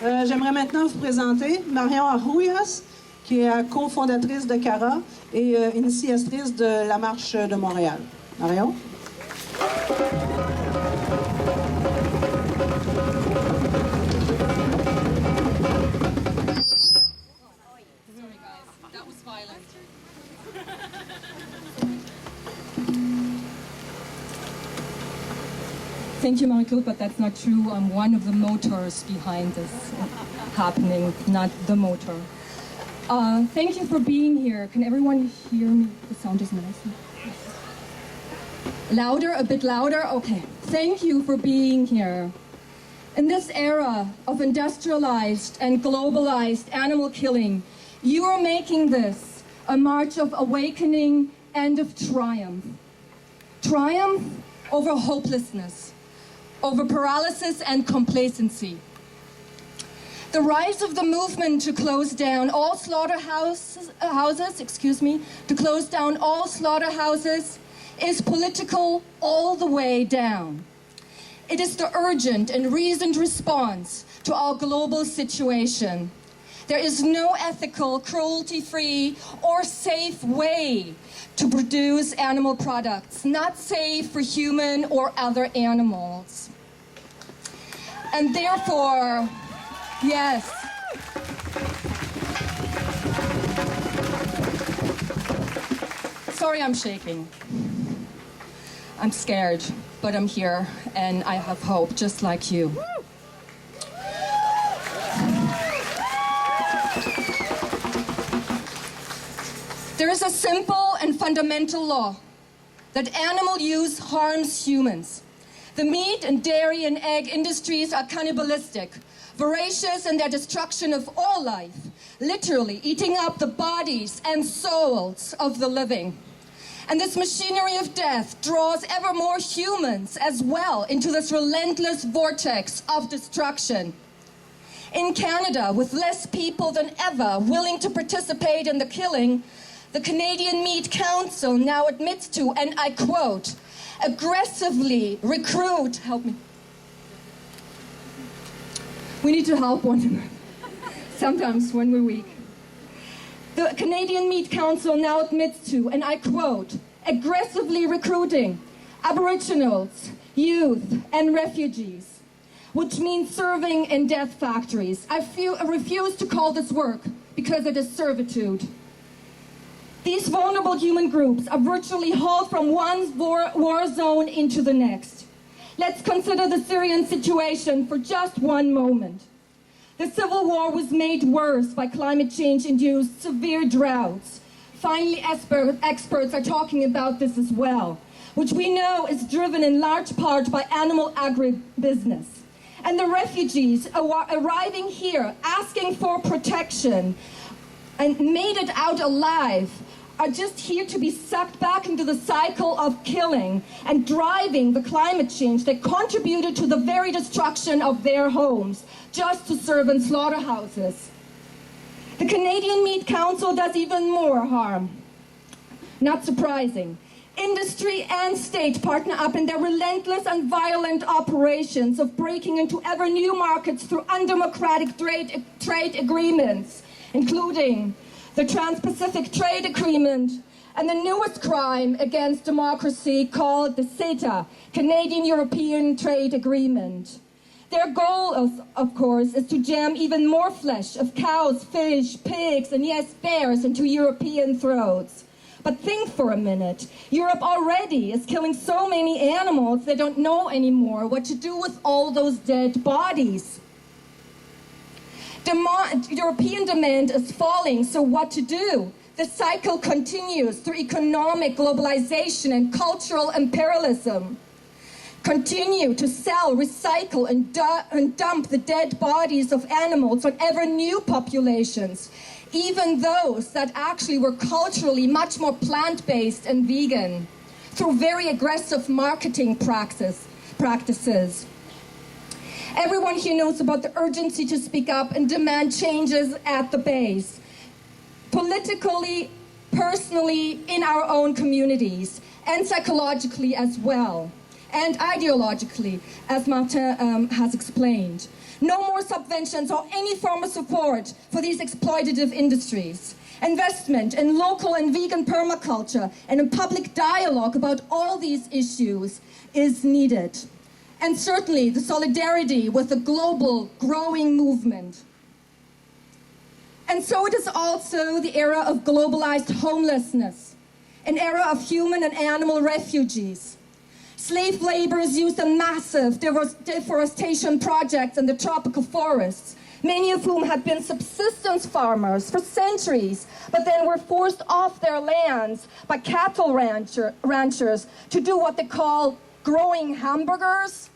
J'aimerais maintenant vous présenter Marion Achoulias, qui est cofondatrice de CARA et initiatrice de la marche de Montréal. Marion? Sorry guys, that was violent. Thank you, Marie-Claude, but that's not true. I'm one of the motors behind this happening, not the motor. Thank you for being here. Can everyone hear me? The sound is nice. Louder, a bit louder? Okay. Thank you for being here. In this era of industrialized and globalized animal killing, you are making this a march of awakening and of triumph. Triumph over hopelessness, over paralysis and complacency. The rise of the movement to close down all slaughterhouses, is political all the way down. It is the urgent and reasoned response to our global situation. There is no ethical, cruelty-free, or safe way to produce animal products, not safe for human or other animals. And therefore, yes. Sorry, I'm shaking. I'm scared, but I'm here, and I have hope, just like you. There is a simple and fundamental law that animal use harms humans. The meat and dairy and egg industries are cannibalistic, voracious in their destruction of all life, literally eating up the bodies and souls of the living. And this machinery of death draws ever more humans as well into this relentless vortex of destruction. In Canada, with less people than ever willing to participate in the killing, the Canadian Meat Council now admits to, and I quote, aggressively recruit, help me. We need to help one another, sometimes when we're weak. The Canadian Meat Council now admits to, and I quote, aggressively recruiting Aboriginals, youth, and refugees, which means serving in death factories. I refuse to call this work because it is servitude. These vulnerable human groups are virtually hauled from one war zone into the next. Let's consider the Syrian situation for just one moment. The civil war was made worse by climate change-induced severe droughts. Finally, experts are talking about this as well, which we know is driven in large part by animal agribusiness. And the refugees arriving here, asking for protection, and made it out alive, are just here to be sucked back into the cycle of killing and driving the climate change that contributed to the very destruction of their homes, just to serve in slaughterhouses. The Canadian Meat Council does even more harm. Not surprising. Industry and state partner up in their relentless and violent operations of breaking into ever new markets through undemocratic trade agreements, including the Trans-Pacific Trade Agreement, and the newest crime against democracy called the CETA, Canadian-European Trade Agreement. Their goal, of course, is to jam even more flesh of cows, fish, pigs, and yes, bears into European throats. But think for a minute. Europe already is killing so many animals they don't know anymore what to do with all those dead bodies. European demand is falling, so what to do? The cycle continues through economic globalization and cultural imperialism. Continue to sell, recycle, and dump the dead bodies of animals on ever new populations, even those that actually were culturally much more plant-based and vegan, through very aggressive marketing practices. Everyone here knows about the urgency to speak up and demand changes at the base, politically, personally, in our own communities, and psychologically as well. and ideologically, as Martin has explained. No more subventions or any form of support for these exploitative industries. Investment in local and vegan permaculture and in public dialogue about all these issues is needed. And certainly the solidarity with the global growing movement. And so it is also the era of globalized homelessness, an era of human and animal refugees. Slave laborers used in massive deforestation projects in the tropical forests, many of whom had been subsistence farmers for centuries, but then were forced off their lands by cattle ranchers to do what they call growing hamburgers.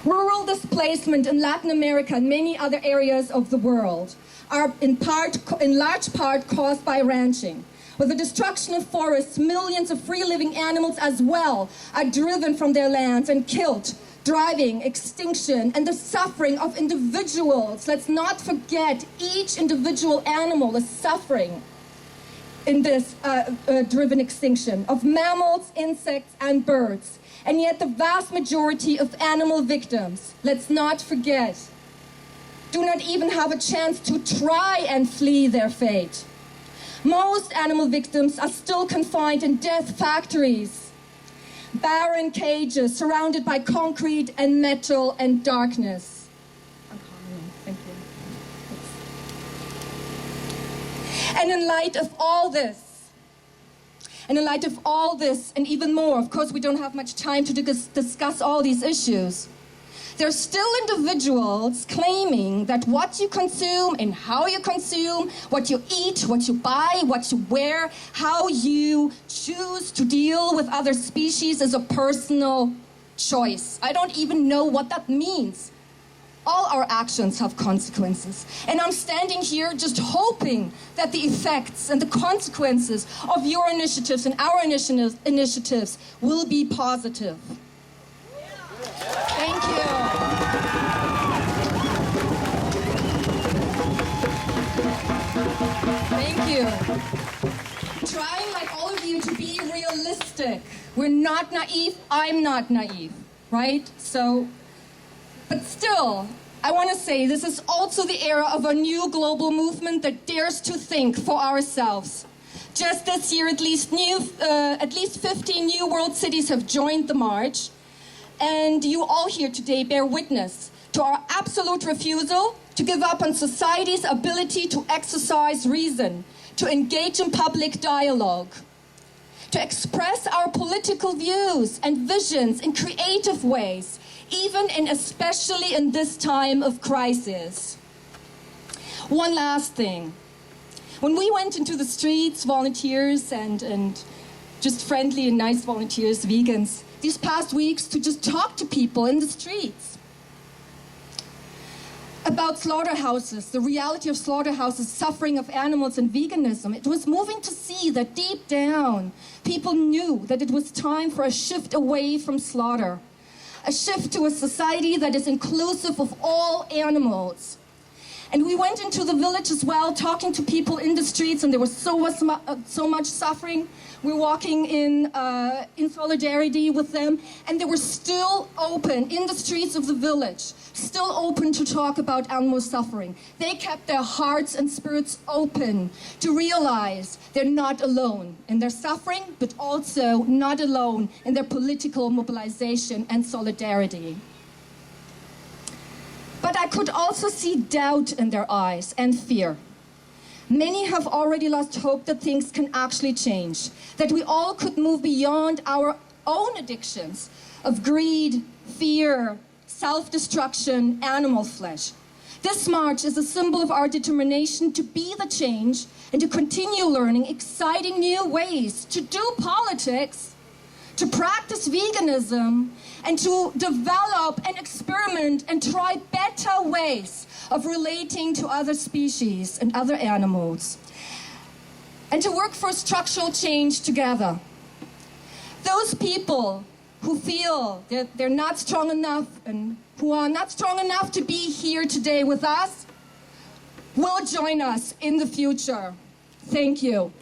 Rural displacement in Latin America and many other areas of the world are in large part caused by ranching. With the destruction of forests, millions of free-living animals as well are driven from their lands and killed, driving extinction and the suffering of individuals. Let's not forget, each individual animal is suffering in this driven extinction of mammals, insects, and birds. And yet the vast majority of animal victims, let's not forget, do not even have a chance to try and flee their fate. Most animal victims are still confined in death factories, barren cages surrounded by concrete and metal and darkness. Thank you. And in light of all this, and even more, of course we don't have much time to discuss all these issues, there's still individuals claiming that what you consume and how you consume, what you eat, what you buy, what you wear, how you choose to deal with other species is a personal choice. I don't even know what that means. All our actions have consequences. And I'm standing here just hoping that the effects and the consequences of your initiatives and our initiatives will be positive. Thank you. Thank you. Trying, like all of you, to be realistic. We're not naive. I'm not naive, right? But still, I want to say this is also the era of a new global movement that dares to think for ourselves. Just this year, at least 15 new world cities have joined the march. And you all here today bear witness to our absolute refusal to give up on society's ability to exercise reason, to engage in public dialogue, to express our political views and visions in creative ways, even and especially in this time of crisis. One last thing. When we went into the streets, volunteers and just friendly and nice volunteers, vegans, these past weeks to just talk to people in the streets about slaughterhouses, the reality of slaughterhouses, suffering of animals and veganism. It was moving to see that deep down, people knew that it was time for a shift away from slaughter, a shift to a society that is inclusive of all animals. And we went into the village as well, talking to people in the streets, and there was so much suffering. We're walking in solidarity with them, and they were still open in the streets of the village, still open to talk about animal suffering. They kept their hearts and spirits open to realize they're not alone in their suffering, but also not alone in their political mobilization and solidarity. But I could also see doubt in their eyes and fear. Many have already lost hope that things can actually change, that we all could move beyond our own addictions of greed, fear, self-destruction, animal flesh. This march is a symbol of our determination to be the change and to continue learning exciting new ways to do politics, to practice veganism, and to develop and experiment and try better ways of relating to other species and other animals, and to work for structural change together. Those people who feel that they're not strong enough and who are not strong enough to be here today with us will join us in the future. Thank you.